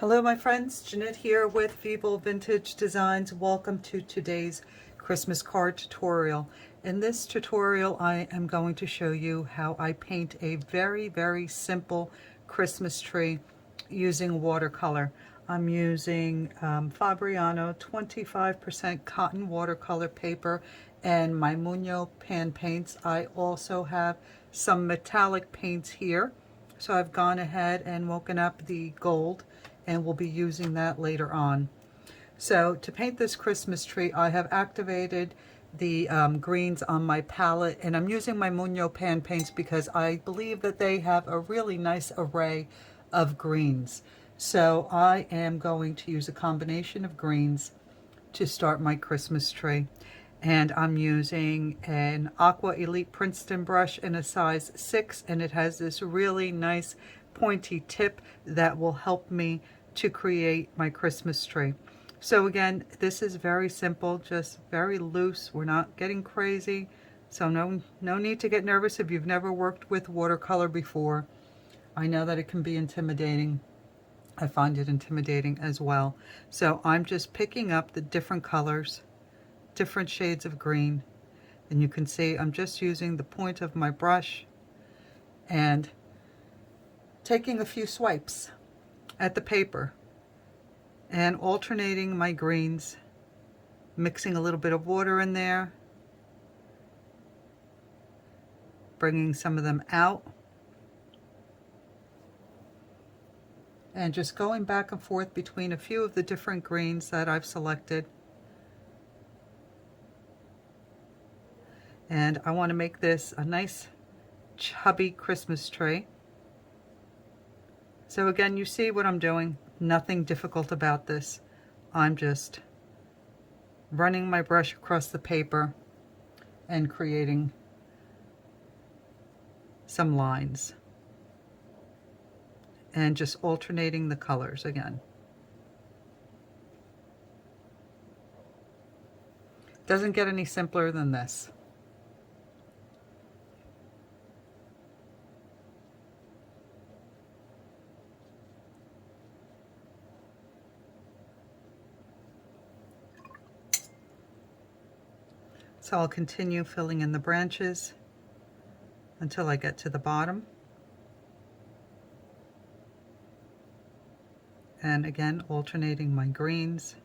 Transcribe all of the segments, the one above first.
Hello my friends, Jeanette here with Vivo Vintage Designs. Welcome to today's Christmas card tutorial. In this tutorial I am going to show you how I paint a very simple Christmas tree using watercolor. I'm using Fabriano 25% cotton watercolor paper and my Muño pan paints. I also have some metallic paints here. So I've gone ahead and woken up the gold and we'll be using that later on. So to paint this Christmas tree, I have activated the greens on my palette, and I'm using my Muño pan paints because I believe that they have a really nice array of greens. So I am going to use a combination of greens to start my Christmas tree. And I'm using an Aqua Elite Princeton brush in a size 6, and it has this really nice pointy tip that will help me to create my Christmas tree. So again, this is very simple, just very loose. We're not getting crazy, so no need to get nervous if you've never worked with watercolor before. I know that it can be intimidating. I find it intimidating as well. So I'm just picking up the different colors, different shades of green, and you can see I'm just using the point of my brush and taking a few swipes at the paper and alternating my greens, mixing a little bit of water in there, bringing some of them out, and just going back and forth between a few of the different greens that I've selected. And I want to make this a nice chubby Christmas tree. So again, you see what I'm doing. Nothing difficult about this. I'm just running my brush across the paper and creating some lines. And just alternating the colors again. Doesn't get any simpler than this. So I'll continue filling in the branches until I get to the bottom. And again, alternating my greens.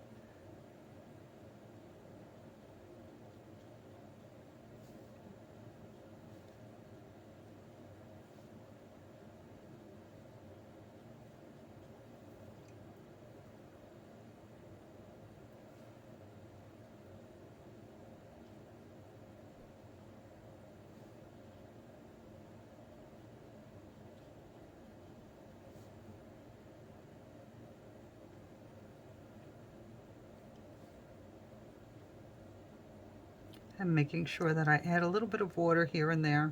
And making sure that I add a little bit of water here and there.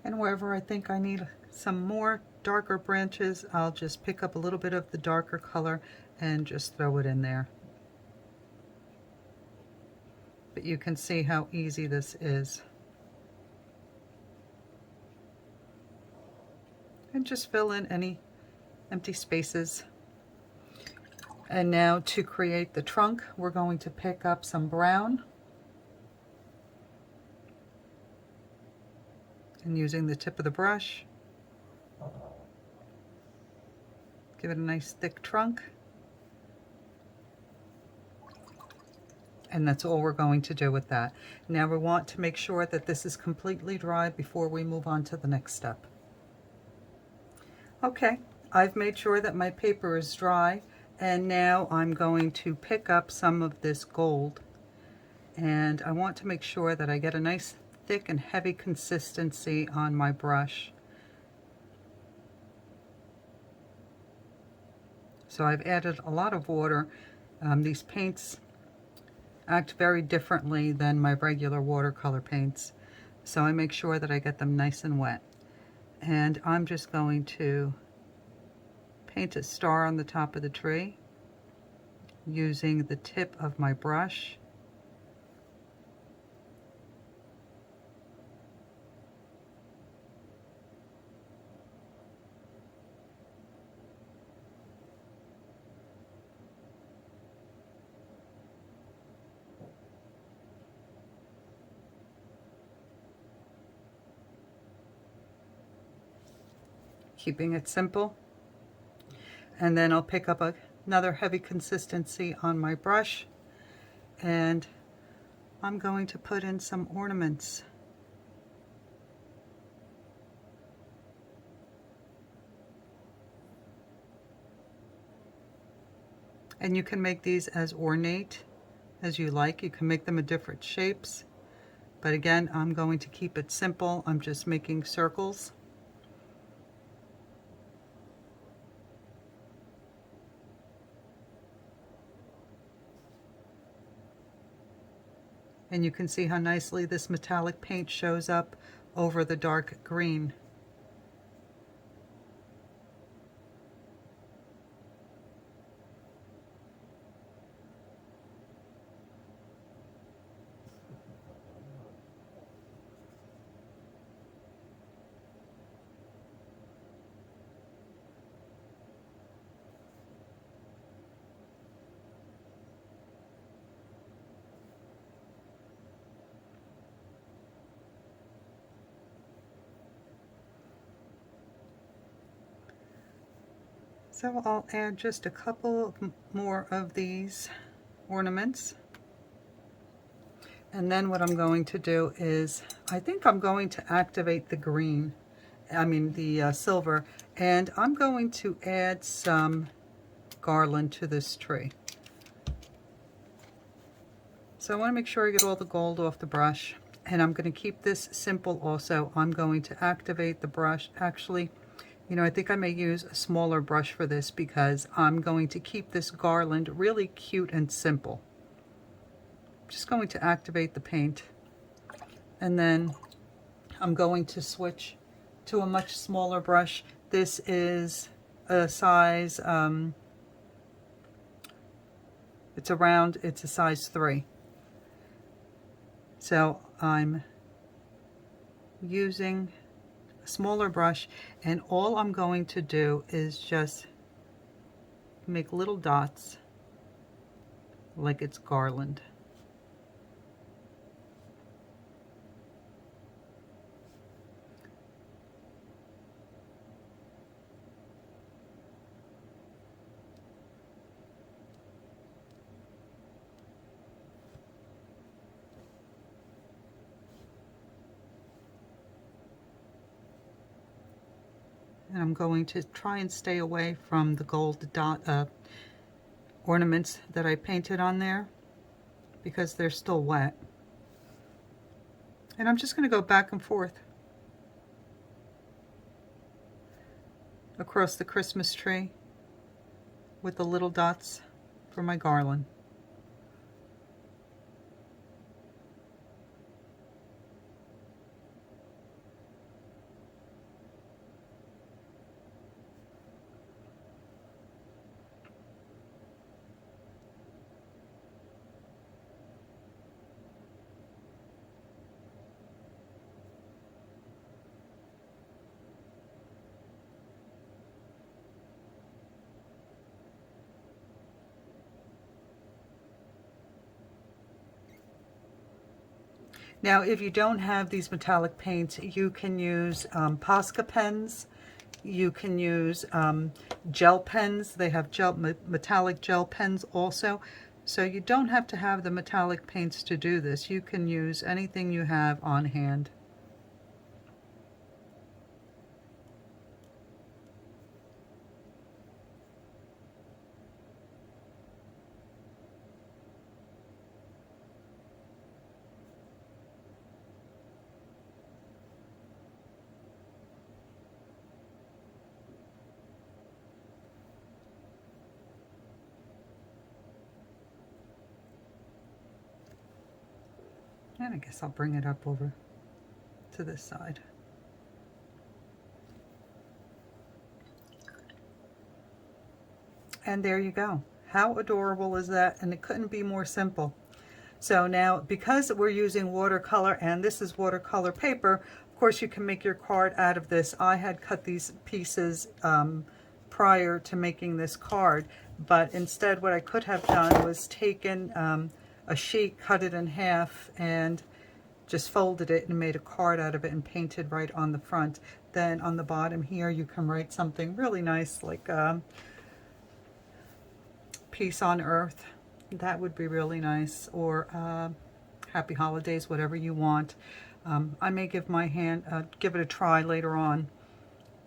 And wherever I think I need some more darker branches, I'll just pick up a little bit of the darker color and just throw it in there. But you can see how easy this is. And just fill in any empty spaces. And now to create the trunk, we're going to pick up some brown. And using the tip of the brush, give it a nice thick trunk. And that's all we're going to do with that. Now we want to make sure that this is completely dry before we move on to the next step. Okay, I've made sure that my paper is dry, and now I'm going to pick up some of this gold, and I want to make sure that I get a nice thick and heavy consistency on my brush. So I've added a lot of water. These paints act very differently than my regular watercolor paints, so I make sure that I get them nice and wet. And I'm just going to paint a star on the top of the tree using the tip of my brush. Keeping it simple. And then I'll pick up another heavy consistency on my brush, and I'm going to put in some ornaments. And you can make these as ornate as you like. You can make them in different shapes. But again, I'm going to keep it simple. I'm just making circles. And you can see how nicely this metallic paint shows up over the dark green. So I'll add just a couple more of these ornaments. And then what I'm going to do is, I think I'm going to activate the green, the silver, and I'm going to add some garland to this tree. So I want to make sure I get all the gold off the brush, and I'm going to keep this simple also. I'm going to activate the brush. Actually, I think I may use a smaller brush for this because I'm going to keep this garland really cute and simple. Just going to activate the paint, and then I'm going to switch to a much smaller brush. This is a size, it's a size 3. So I'm using a smaller brush, and all I'm going to do is just make little dots like it's garland. And I'm going to try and stay away from the gold dot ornaments that I painted on there because they're still wet. And I'm just going to go back and forth across the Christmas tree with the little dots for my garland. Now, if you don't have these metallic paints, you can use Posca pens. You can use gel pens. They have metallic gel pens also. So you don't have to have the metallic paints to do this. You can use anything you have on hand. And I guess I'll bring it up over to this side. And there you go. How adorable is that? And it couldn't be more simple. So now, because we're using watercolor and this is watercolor paper, of course you can make your card out of this. I had cut these pieces prior to making this card, but instead what I could have done was taken a sheet, cut it in half, and just folded it and made a card out of it and painted right on the front. Then on the bottom here you can write something really nice like peace on earth. That would be really nice, or happy holidays, whatever you want. I may give it a try later on,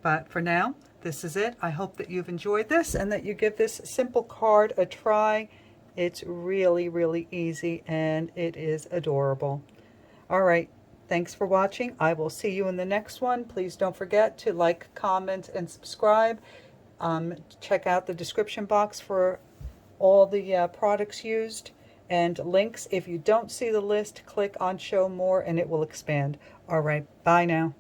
but for now this is it. I hope that you've enjoyed this and that you give this simple card a try. It's really, really easy and it is adorable. All right, thanks for watching. I will see you in the next one. Please don't forget to like, comment, and subscribe. Check out the description box for all the products used and links. If you don't see the list, click on show more and it will expand. All right, bye now.